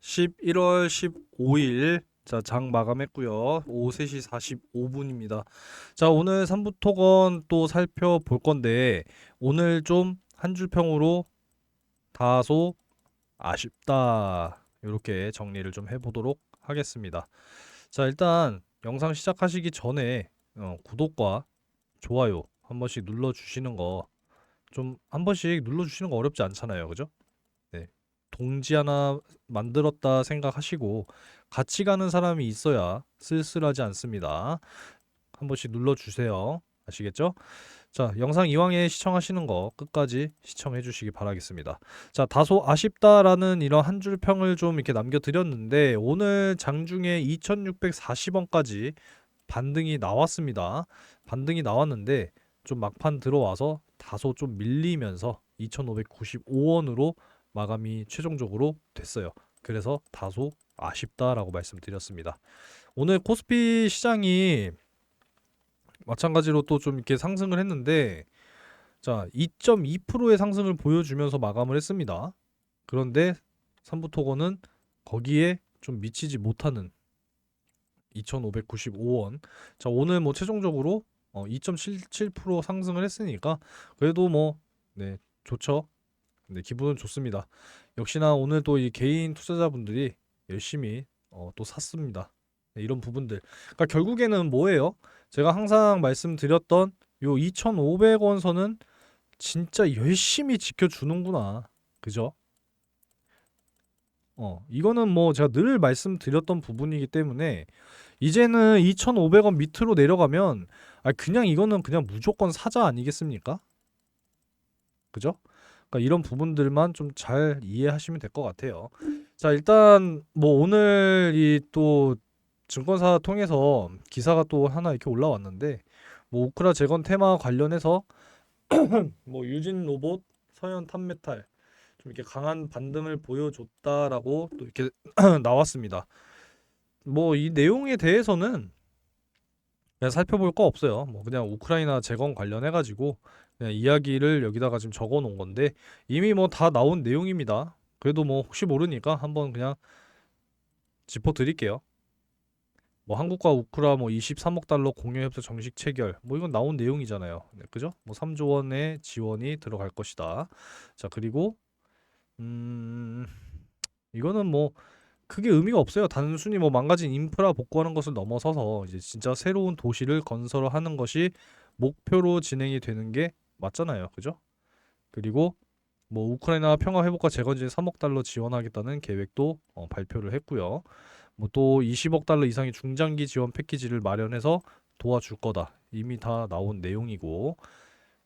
11월 15일 장 마감했고요. 오후 3시 45분입니다. 자, 오늘 3부 토건 또 살펴볼 건데 오늘 좀 한 줄 평으로 다소 아쉽다. 이렇게 정리를 좀 해보도록 하겠습니다. 자, 일단 영상 시작하시기 전에 구독과 좋아요 한 번씩 눌러주시는 거 좀 한 번씩 눌러주시는 거 어렵지 않잖아요. 그죠? 네. 동지 하나 만들었다 생각하시고 같이 가는 사람이 있어야 쓸쓸하지 않습니다. 한 번씩 눌러주세요. 아시겠죠? 자, 영상 이왕에 시청하시는 거 끝까지 시청해 주시기 바라겠습니다. 자, 다소 아쉽다라는 이런 한 줄 평을 좀 이렇게 남겨드렸는데 오늘 장중에 2640원까지 반등이 나왔습니다. 반등이 나왔는데 좀 막판 들어와서 다소 좀 밀리면서 2595원으로 마감이 최종적으로 됐어요. 그래서 다소 아쉽다라고 말씀드렸습니다. 오늘 코스피 시장이 마찬가지로 또 좀 이렇게 상승을 했는데 자, 2.2%의 상승을 보여주면서 마감을 했습니다. 그런데 삼부토건은 거기에 좀 미치지 못하는 2,595원. 자, 오늘 뭐 최종적으로 2.77% 상승을 했으니까 그래도 뭐 네, 좋죠. 네, 기분은 좋습니다. 역시나 오늘 또 이 개인 투자자분들이 열심히 또 샀습니다. 네, 이런 부분들. 그러니까 결국에는 뭐예요? 제가 항상 말씀드렸던 요 2,500원 선은 진짜 열심히 지켜주는구나. 그죠? 이거는 뭐 제가 늘 말씀드렸던 부분이기 때문에 이제는 2,500원 밑으로 내려가면 그냥 이거는 그냥 무조건 사자 아니겠습니까? 그죠? 그러니까 이런 부분들만 좀 잘 이해하시면 될 것 같아요. 자, 일단 뭐 오늘 이 또 증권사 통해서 기사가 또 하나 이렇게 올라왔는데 뭐 우크라 재건 테마 관련해서 뭐 유진 로봇, 서현 탑메탈 좀 이렇게 강한 반등을 보여줬다라고 또 이렇게 나왔습니다. 뭐 이 내용에 대해서는 그냥 살펴볼 거 없어요. 뭐 그냥 우크라이나 재건 관련해 가지고 그냥 이야기를 여기다가 지금 적어 놓은 건데 이미 뭐 다 나온 내용입니다. 그래도 뭐 혹시 모르니까 한번 그냥 짚어 드릴게요. 뭐 한국과 우크라 뭐 23억 달러 공여 협상 정식 체결. 뭐 이건 나온 내용이잖아요. 네, 그죠? 뭐 3조 원의 지원이 들어갈 것이다. 자, 그리고 음 이거는 뭐 크게 의미가 없어요. 단순히 뭐 망가진 인프라 복구하는 것을 넘어서서 이제 진짜 새로운 도시를 건설하는 것이 목표로 진행이 되는 게 맞잖아요. 그죠? 그리고 뭐 우크라이나 평화 회복과 재건진 3억 달러 지원하겠다는 계획도 발표를 했고요. 뭐 또 20억 달러 이상의 중장기 지원 패키지를 마련해서 도와줄 거다. 이미 다 나온 내용이고,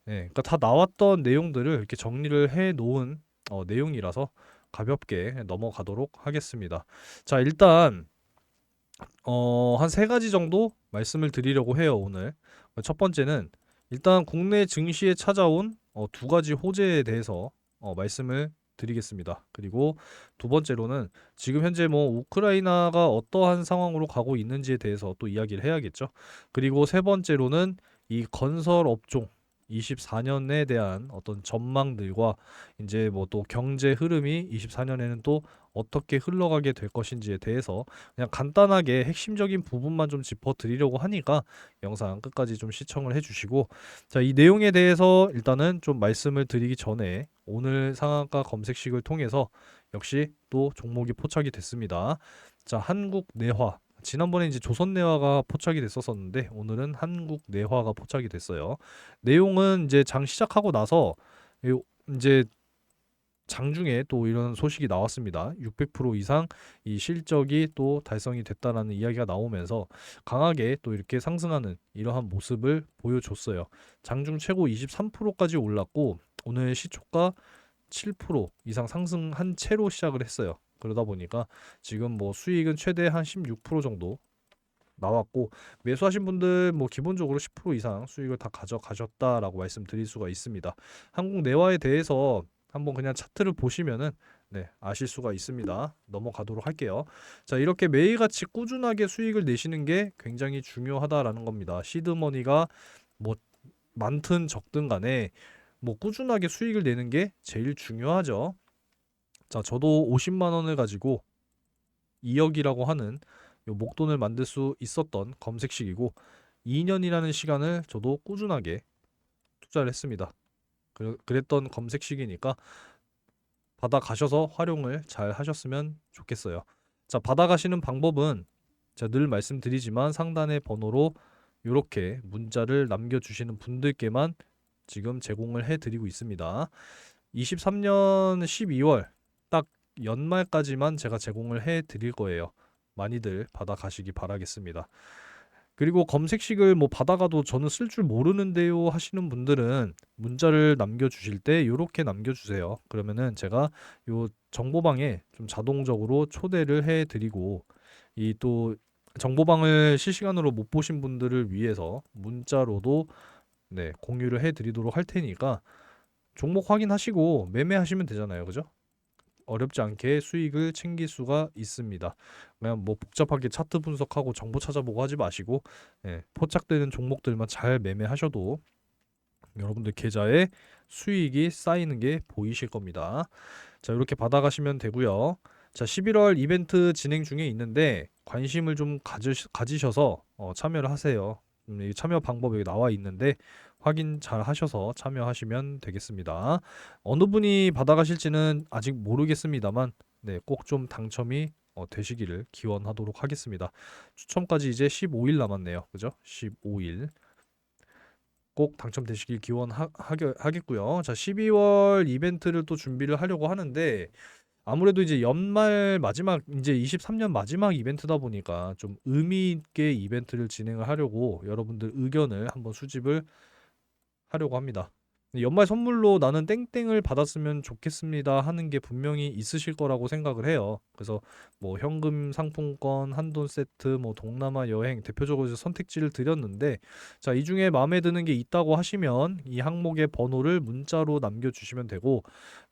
예, 그러니까 다 나왔던 내용들을 이렇게 정리를 해 놓은 내용이라서 가볍게 넘어가도록 하겠습니다. 자, 일단 한 세 가지 정도 말씀을 드리려고 해요, 오늘. 첫 번째는 일단 국내 증시에 찾아온 두 가지 호재에 대해서 말씀을 드리겠습니다. 그리고 두 번째로는 지금 현재 뭐 우크라이나가 어떠한 상황으로 가고 있는지에 대해서 또 이야기를 해야겠죠. 그리고 세 번째로는 이 건설 업종 24년에 대한 어떤 전망들과 이제 뭐 또 경제 흐름이 24년에는 또 어떻게 흘러가게 될 것인지에 대해서 그냥 간단하게 핵심적인 부분만 좀 짚어드리려고 하니까 영상 끝까지 좀 시청을 해주시고 자, 이 내용에 대해서 일단은 좀 말씀을 드리기 전에 오늘 상한가 검색식을 통해서 역시 또 종목이 포착이 됐습니다. 자, 한국내화 지난번에 이제 조선내화가 포착이 됐었었는데 오늘은 한국내화가 포착이 됐어요. 내용은 이제 장 시작하고 나서 이제 장중에 또 이런 소식이 나왔습니다. 600% 이상 이 실적이 또 달성이 됐다라는 이야기가 나오면서 강하게 또 이렇게 상승하는 이러한 모습을 보여줬어요. 장중 최고 23%까지 올랐고 오늘 시초가 7% 이상 상승한 채로 시작을 했어요. 그러다 보니까 지금 뭐 수익은 최대 한 16% 정도 나왔고 매수하신 분들 뭐 기본적으로 10% 이상 수익을 다 가져가셨다라고 말씀드릴 수가 있습니다. 한국 내화에 대해서 한번 그냥 차트를 보시면은 네, 아실 수가 있습니다. 넘어가도록 할게요. 자, 이렇게 매일같이 꾸준하게 수익을 내시는 게 굉장히 중요하다라는 겁니다. 시드머니가 뭐 많든 적든 간에 뭐 꾸준하게 수익을 내는 게 제일 중요하죠. 자, 저도 50만 원을 가지고 2억이라고 하는 요 목돈을 만들 수 있었던 검색식이고 2년이라는 시간을 저도 꾸준하게 투자를 했습니다. 그랬던 검색식이니까 받아가셔서 활용을 잘 하셨으면 좋겠어요. 자, 받아가시는 방법은 제가 늘 말씀드리지만 상단의 번호로 이렇게 문자를 남겨주시는 분들께만 지금 제공을 해드리고 있습니다. 23년 12월 딱 연말까지만 제가 제공을 해드릴 거예요. 많이들 받아가시기 바라겠습니다. 그리고 검색식을 뭐 받아가도 저는 쓸 줄 모르는데요 하시는 분들은 문자를 남겨주실 때 이렇게 남겨주세요. 그러면은 제가 요 정보방에 좀 자동적으로 초대를 해드리고 이 또 정보방을 실시간으로 못 보신 분들을 위해서 문자로도 네, 공유를 해드리도록 할 테니까 종목 확인하시고 매매하시면 되잖아요, 그죠? 어렵지 않게 수익을 챙길 수가 있습니다. 그냥 뭐 복잡하게 차트 분석하고 정보 찾아보고 하지 마시고 포착되는 종목들만 잘 매매하셔도 여러분들 계좌에 수익이 쌓이는 게 보이실 겁니다. 자, 이렇게 받아가시면 되고요. 자, 11월 이벤트 진행 중에 있는데 관심을 좀 가지셔서 참여를 하세요. 이 참여 방법 여기 나와 있는데 확인 잘 하셔서 참여하시면 되겠습니다. 어느 분이 받아가실지는 아직 모르겠습니다만 네, 꼭 좀 당첨이 되시기를 기원하도록 하겠습니다. 추첨까지 이제 15일 남았네요. 그죠? 15일. 꼭 당첨되시길 기원하겠고요. 자, 12월 이벤트를 또 준비를 하려고 하는데 아무래도 이제 연말 마지막 이제 23년 마지막 이벤트다 보니까 좀 의미 있게 이벤트를 진행을 하려고 여러분들 의견을 한번 수집을 하려고 합니다. 연말 선물로 나는 땡땡을 받았으면 좋겠습니다 하는 게 분명히 있으실 거라고 생각을 해요. 그래서 뭐 현금 상품권, 한돈 세트, 뭐 동남아 여행 대표적으로 선택지를 드렸는데 자, 이 중에 마음에 드는 게 있다고 하시면 이 항목의 번호를 문자로 남겨주시면 되고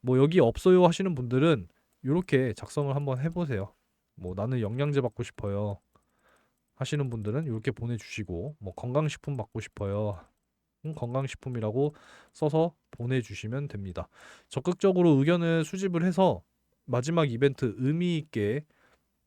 뭐 여기 없어요 하시는 분들은 이렇게 작성을 한번 해보세요. 뭐 나는 영양제 받고 싶어요 하시는 분들은 이렇게 보내주시고 뭐 건강식품 받고 싶어요 건강식품이라고 써서 보내주시면 됩니다. 적극적으로 의견을 수집을 해서 마지막 이벤트 의미 있게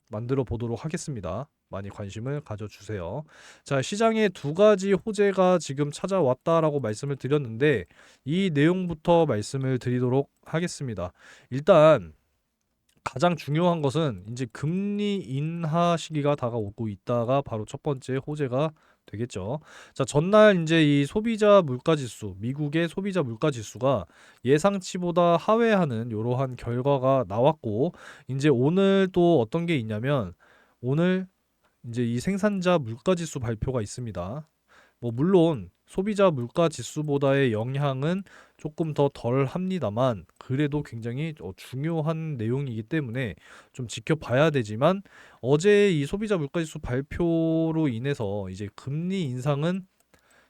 만들어 보도록 하겠습니다. 많이 관심을 가져주세요. 자, 시장에 두 가지 호재가 지금 찾아왔다라고 말씀을 드렸는데 이 내용부터 말씀을 드리도록 하겠습니다. 일단 가장 중요한 것은 이제 금리 인하 시기가 다가오고 있다가 바로 첫 번째 호재가 되겠죠. 자, 전날 이제 이 소비자 물가 지수, 미국의 소비자 물가 지수가 예상치보다 하회하는 이러한 결과가 나왔고, 이제 오늘 또 어떤 게 있냐면 오늘 이제 이 생산자 물가 지수 발표가 있습니다. 뭐 물론 소비자 물가 지수보다의 영향은 조금 더 덜 합니다만 그래도 굉장히 중요한 내용이기 때문에 좀 지켜봐야 되지만 어제 이 소비자 물가 지수 발표로 인해서 이제 금리 인상은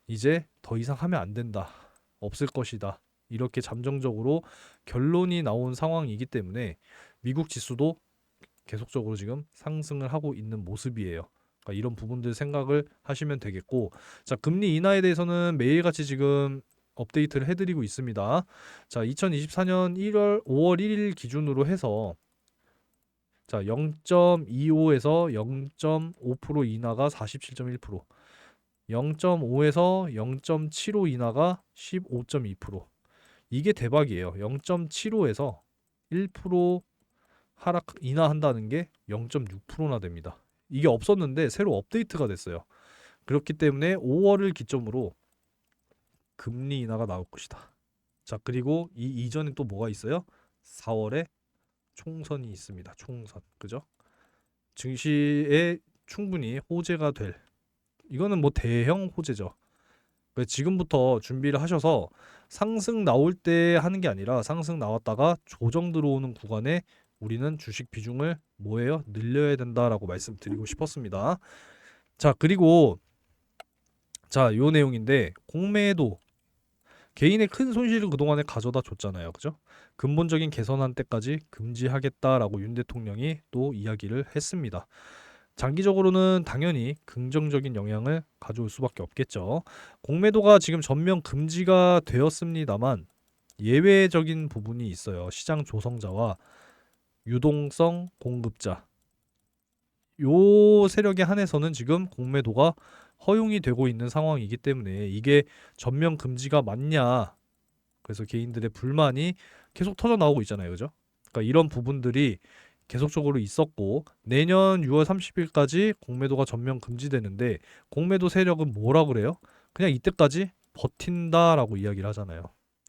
이제 더 이상 하면 안 된다. 없을 것이다. 이렇게 잠정적으로 결론이 나온 상황이기 때문에 미국 지수도 계속적으로 지금 상승을 하고 있는 모습이에요. 그러니까 이런 부분들 생각을 하시면 되겠고, 자, 금리 인하에 대해서는 매일같이 지금 업데이트를 해드리고 있습니다. 자, 2024년 5월 1일 기준으로 해서 자, 0.25에서 0.5% 인하가 47.1%, 0.5에서 0.75 인하가 15.2%. 이게 대박이에요. 0.75에서 1% 하락 인하한다는 게 0.6%나 됩니다. 이게 없었는데 새로 업데이트가 됐어요. 그렇기 때문에 5월을 기점으로 금리 인하가 나올 것이다. 자, 그리고 이 이전에 또 뭐가 있어요? 4월에 총선이 있습니다. 총선. 그죠? 증시에 충분히 호재가 될 이거는 뭐 대형 호재죠. 지금부터 준비를 하셔서 상승 나올 때 하는 게 아니라 상승 나왔다가 조정 들어오는 구간에 우리는 주식 비중을 뭐예요? 늘려야 된다라고 말씀드리고 싶었습니다. 자, 그리고 자, 요 내용인데 공매도 개인의 큰 손실을 그동안에 가져다 줬잖아요. 그죠? 근본적인 개선한 때까지 금지하겠다라고 윤 대통령이 또 이야기를 했습니다. 장기적으로는 당연히 긍정적인 영향을 가져올 수밖에 없겠죠. 공매도가 지금 전면 금지가 되었습니다만 예외적인 부분이 있어요. 시장 조성자와 유동성 공급자 요 세력에 한해서는 지금 공매도가 허용이 되고 있는 상황이기 때문에 이게 전면 금지가 맞냐, 그래서 개인들의 불만이 계속 터져 나오고 있잖아요, 그죠? 그러니까 이런 부분들이 계속적으로 있었고, 내년 6월 30일까지 공매도가 전면 금지되는데 공매도 세력은 뭐라 그래요? 그냥 이때까지 버틴다라고 이야기를 하잖아요.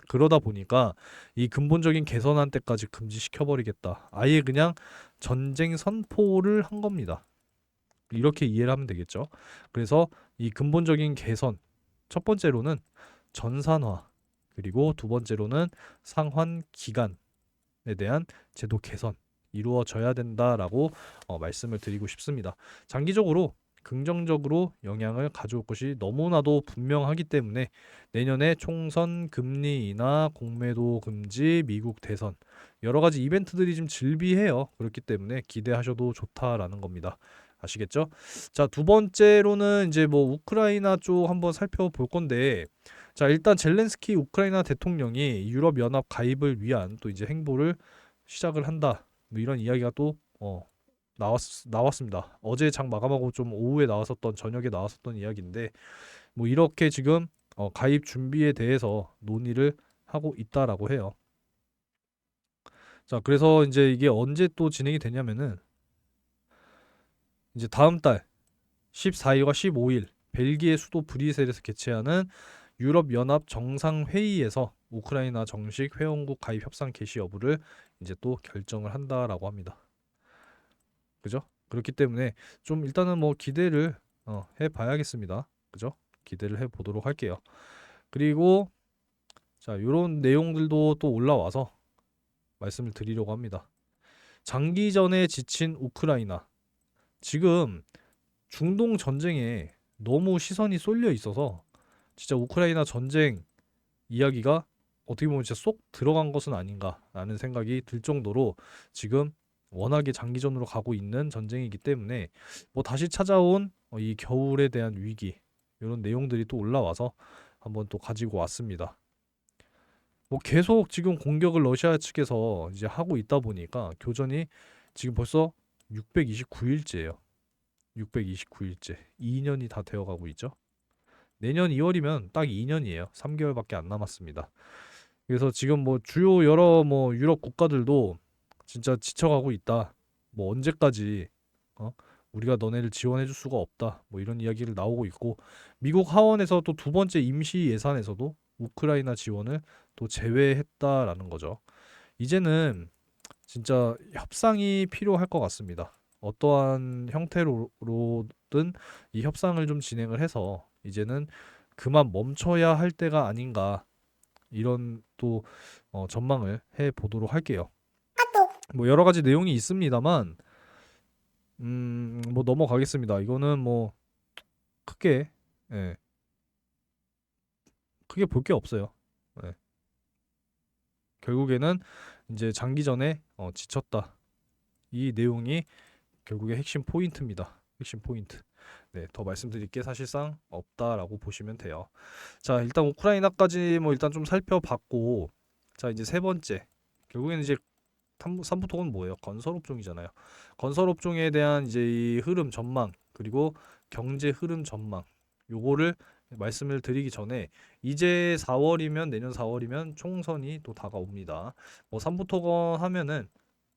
그러다 보니까 이 근본적인 개선안 때까지 금지시켜버리겠다, 아예 그냥 전쟁 선포를 한 겁니다. 이렇게 이해를 하면 되겠죠. 그래서 이 근본적인 개선, 첫 번째로는 전산화, 그리고 두 번째로는 상환 기간에 대한 제도 개선 이루어져야 된다라고 말씀을 드리고 싶습니다. 장기적으로 긍정적으로 영향을 가져올 것이 너무나도 분명하기 때문에 내년에 총선 금리 인하, 공매도 금지, 미국 대선, 여러 가지 이벤트들이 좀 즐비해요. 그렇기 때문에 기대하셔도 좋다라는 겁니다. 아시겠죠? 자, 두 번째로는 이제 뭐 우크라이나 쪽 한번 살펴볼 건데, 자, 일단 젤렌스키 우크라이나 대통령이 유럽 연합 가입을 위한 또 이제 행보를 시작을 한다, 뭐 이런 이야기가 또 나왔습니다. 어제 장 마감하고 좀 오후에 나왔었던, 저녁에 나왔었던 이야기인데, 뭐 이렇게 지금 가입 준비에 대해서 논의를 하고 있다라고 해요. 자, 그래서 이제 이게 언제 또 진행이 되냐면은 이제 다음 달 14일과 15일 벨기에 수도 브뤼셀에서 개최하는 유럽 연합 정상 회의에서 우크라이나 정식 회원국 가입 협상 개시 여부를 이제 또 결정을 한다라고 합니다. 그죠? 그렇기 때문에 좀 일단은 뭐 기대를 해 봐야겠습니다. 그죠? 기대를 해 보도록 할게요. 그리고 자, 요런 내용들도 또 올라와서 말씀을 드리려고 합니다. 장기전에 지친 우크라이나. 지금 중동 전쟁에 너무 시선이 쏠려 있어서 진짜 우크라이나 전쟁 이야기가 어떻게 보면 진짜 쏙 들어간 것은 아닌가라는 생각이 들 정도로 지금 워낙에 장기전으로 가고 있는 전쟁이기 때문에 뭐 다시 찾아온 이 겨울에 대한 위기, 이런 내용들이 또 올라와서 한번 또 가지고 왔습니다. 뭐 계속 지금 공격을 러시아 측에서 이제 하고 있다 보니까 교전이 지금 벌써 629일째예요. 629일째. 2년이 다 되어가고 있죠. 내년 2월이면 딱 2년이에요. 3개월밖에 안 남았습니다. 그래서 지금 뭐 주요 여러 뭐 유럽 국가들도 진짜 지쳐가고 있다. 뭐 언제까지 어? 우리가 너네를 지원해줄 수가 없다. 뭐 이런 이야기를 나오고 있고, 미국 하원에서 또 두 번째 임시 예산에서도 우크라이나 지원을 또 제외했다라는 거죠. 이제는 진짜 협상이 필요할 것 같습니다. 어떠한 형태로든 이 협상을 좀 진행을 해서 이제는 그만 멈춰야 할 때가 아닌가, 이런 또 전망을 해 보도록 할게요. 뭐 여러 가지 내용이 있습니다만 뭐 넘어가겠습니다. 이거는 뭐 크게 예, 크게 볼 게 없어요. 예. 결국에는 이제 장기전에 지쳤다. 이 내용이 결국에 핵심 포인트입니다. 핵심 포인트. 네, 더 말씀드릴 게 사실상 없다라고 보시면 돼요. 자, 일단 우크라이나까지 뭐 일단 좀 살펴봤고, 자, 이제 세 번째. 결국에는 이제 삼부토는 뭐예요? 건설업종이잖아요. 건설업종에 대한 이제 이 흐름 전망, 그리고 경제 흐름 전망, 요거를 말씀을 드리기 전에 이제 4월이면, 내년 4월이면 총선이 또 다가옵니다. 뭐 삼부토건 하면은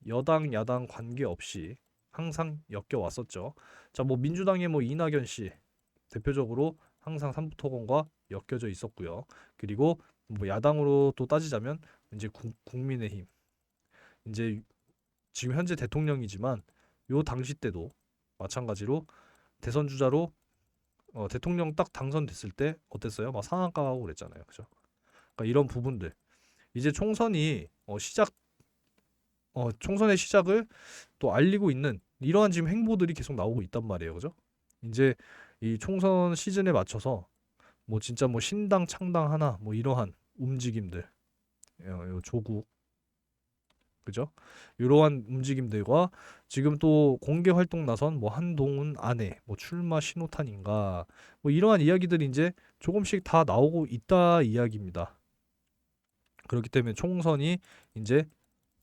여당 야당 관계없이 항상 엮여왔었죠. 자, 뭐 민주당의 뭐 이낙연 씨 대표적으로 항상 삼부토건과 엮여져 있었고요. 그리고 뭐 야당으로 또 따지자면 이제 국민의힘, 이제 지금 현재 대통령이지만 요 당시 때도 마찬가지로 대선 주자로 대통령 딱 당선됐을 때 어땠어요? 막 상한가 하고 그랬잖아요. 그죠? 그러니까 이런 부분들, 이제 총선이 총선의 시작을 또 알리고 있는 이러한 지금 행보들이 계속 나오고 있단 말이에요. 그죠? 이제 이 총선 시즌에 맞춰서 뭐 진짜 뭐 신당 창당 하나, 뭐 이러한 움직임들, 요 조국, 그죠? 이러한 움직임들과 지금 또 공개 활동 나선 뭐 한동훈 아내, 뭐 출마 신호탄인가, 뭐 이러한 이야기들이 이제 조금씩 다 나오고 있다 이야기입니다. 그렇기 때문에 총선이 이제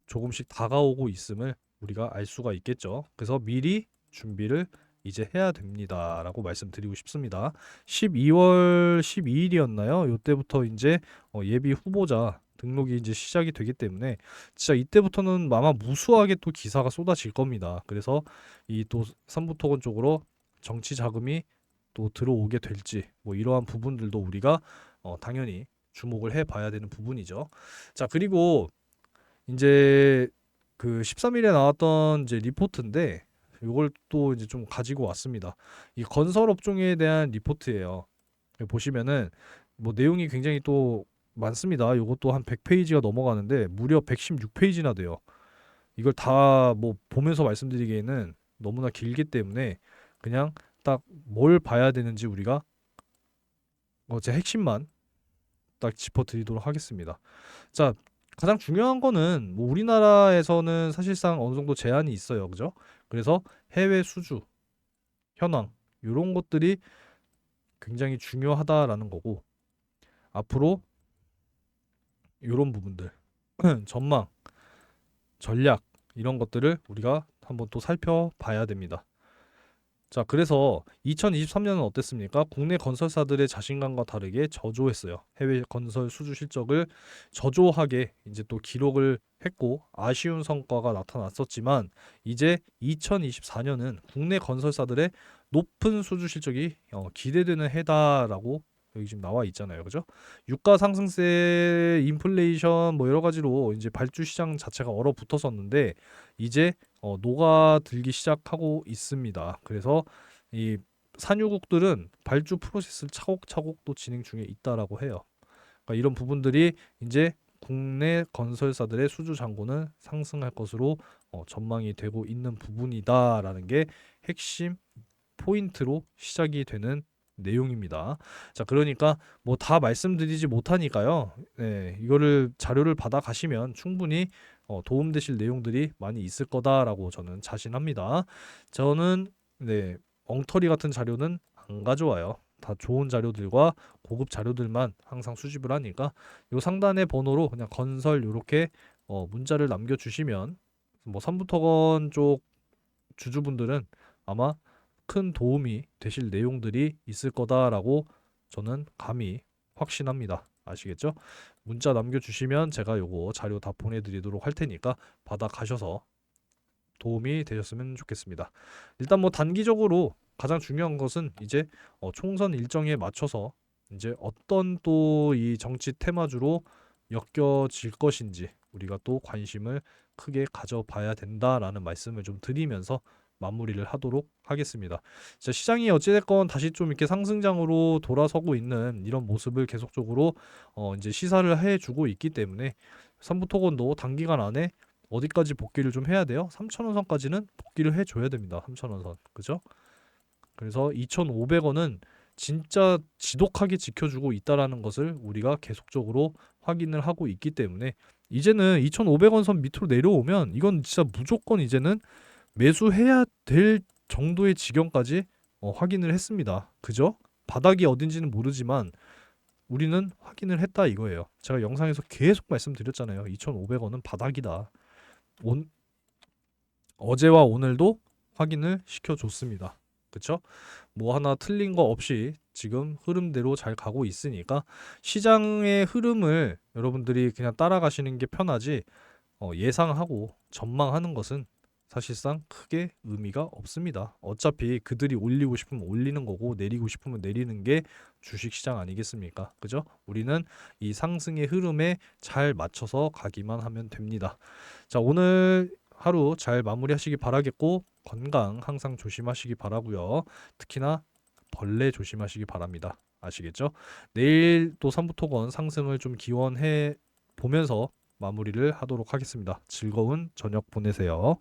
조금씩 다가오고 있음을 우리가 알 수가 있겠죠. 그래서 미리 준비를 이제 해야 됩니다라고 말씀드리고 싶습니다. 12월 12일이었나요? 이때부터 이제 예비 후보자 등록이 이제 시작이 되기 때문에 진짜 이때부터는 아마 무수하게 또 기사가 쏟아질 겁니다. 그래서 이 또 삼부토건 쪽으로 정치 자금이 또 들어오게 될지 뭐 이러한 부분들도 우리가 당연히 주목을 해봐야 되는 부분이죠. 자, 그리고 이제 그 13일에 나왔던 이제 리포트인데 이걸 또 이제 좀 가지고 왔습니다. 이 건설 업종에 대한 리포트예요. 여기 보시면은 뭐 내용이 굉장히 또 많습니다. 이것도 한 100페이지가 넘어가는데 무려 116페이지나 돼요. 이걸 다 뭐 보면서 말씀드리기에는 너무나 길기 때문에 그냥 딱 뭘 봐야 되는지 우리가 제 핵심만 딱 짚어드리도록 하겠습니다. 자, 가장 중요한 거는 뭐 우리나라에서는 사실상 어느 정도 제한이 있어요, 그죠? 그래서 해외 수주, 현황 이런 것들이 굉장히 중요하다라는 거고 앞으로 이런 부분들 전망, 전략 이런 것들을 우리가 한번 또 살펴봐야 됩니다. 자, 그래서 2023년은 어땠습니까? 국내 건설사들의 자신감과 다르게 저조했어요. 해외 건설 수주 실적을 저조하게 이제 또 기록을 했고 아쉬운 성과가 나타났었지만 이제 2024년은 국내 건설사들의 높은 수주 실적이 기대되는 해다라고 여기 지금 나와 있잖아요. 그죠? 유가 상승세, 인플레이션 뭐 여러 가지로 이제 발주 시장 자체가 얼어붙었었는데 이제 녹아들기 시작하고 있습니다. 그래서 이 산유국들은 발주 프로세스를 차곡차곡 또 진행 중에 있다라고 해요. 그러니까 이런 부분들이 이제 국내 건설사들의 수주 잔고는 상승할 것으로 전망이 되고 있는 부분이다라는 게 핵심 포인트로 시작이 되는 내용입니다. 자, 그러니까 뭐 다 말씀드리지 못하니까요. 네, 이거를 자료를 받아 가시면 충분히 도움되실 내용들이 많이 있을 거다라고 저는 자신합니다. 저는 네, 엉터리 같은 자료는 안 가져와요. 다 좋은 자료들과 고급 자료들만 항상 수집을 하니까 요 상단의 번호로 그냥 건설 요렇게 문자를 남겨주시면 뭐 삼부토건 쪽 주주분들은 아마 큰 도움이 되실 내용들이 있을 거다라고 저는 감히 확신합니다. 아시겠죠? 문자 남겨주시면 제가 요거 자료 다 보내드리도록 할 테니까 받아 가셔서 도움이 되셨으면 좋겠습니다. 일단 뭐 단기적으로 가장 중요한 것은 이제 총선 일정에 맞춰서 이제 어떤 또 이 정치 테마주로 엮여질 것인지 우리가 또 관심을 크게 가져봐야 된다라는 말씀을 좀 드리면서 마무리를 하도록 하겠습니다. 자, 시장이 어찌됐건 다시 좀 이렇게 상승장으로 돌아서고 있는 이런 모습을 계속적으로 이제 시사를 해주고 있기 때문에 삼부토건도 단기간 안에 어디까지 복귀를 좀 해야 돼요? 3,000원 선까지는 복귀를 해줘야 됩니다. 3,000원 선. 그죠? 그래서 2,500원은 진짜 지독하게 지켜주고 있다라는 것을 우리가 계속적으로 확인을 하고 있기 때문에 이제는 2,500원 선 밑으로 내려오면 이건 진짜 무조건 이제는 매수해야 될 정도의 지경까지 확인을 했습니다. 그죠? 바닥이 어딘지는 모르지만 우리는 확인을 했다 이거예요. 제가 영상에서 계속 말씀드렸잖아요. 2,500원은 바닥이다. 어제와 오늘도 확인을 시켜줬습니다. 그쵸? 뭐 하나 틀린 거 없이 지금 흐름대로 잘 가고 있으니까 시장의 흐름을 여러분들이 그냥 따라가시는 게 편하지 예상하고 전망하는 것은 사실상 크게 의미가 없습니다. 어차피 그들이 올리고 싶으면 올리는 거고 내리고 싶으면 내리는 게 주식시장 아니겠습니까? 그죠? 우리는 이 상승의 흐름에 잘 맞춰서 가기만 하면 됩니다. 자, 오늘 하루 잘 마무리하시기 바라겠고 건강 항상 조심하시기 바라고요. 특히나 벌레 조심하시기 바랍니다. 아시겠죠? 내일 또 삼부토건 상승을 좀 기원해 보면서 마무리를 하도록 하겠습니다. 즐거운 저녁 보내세요.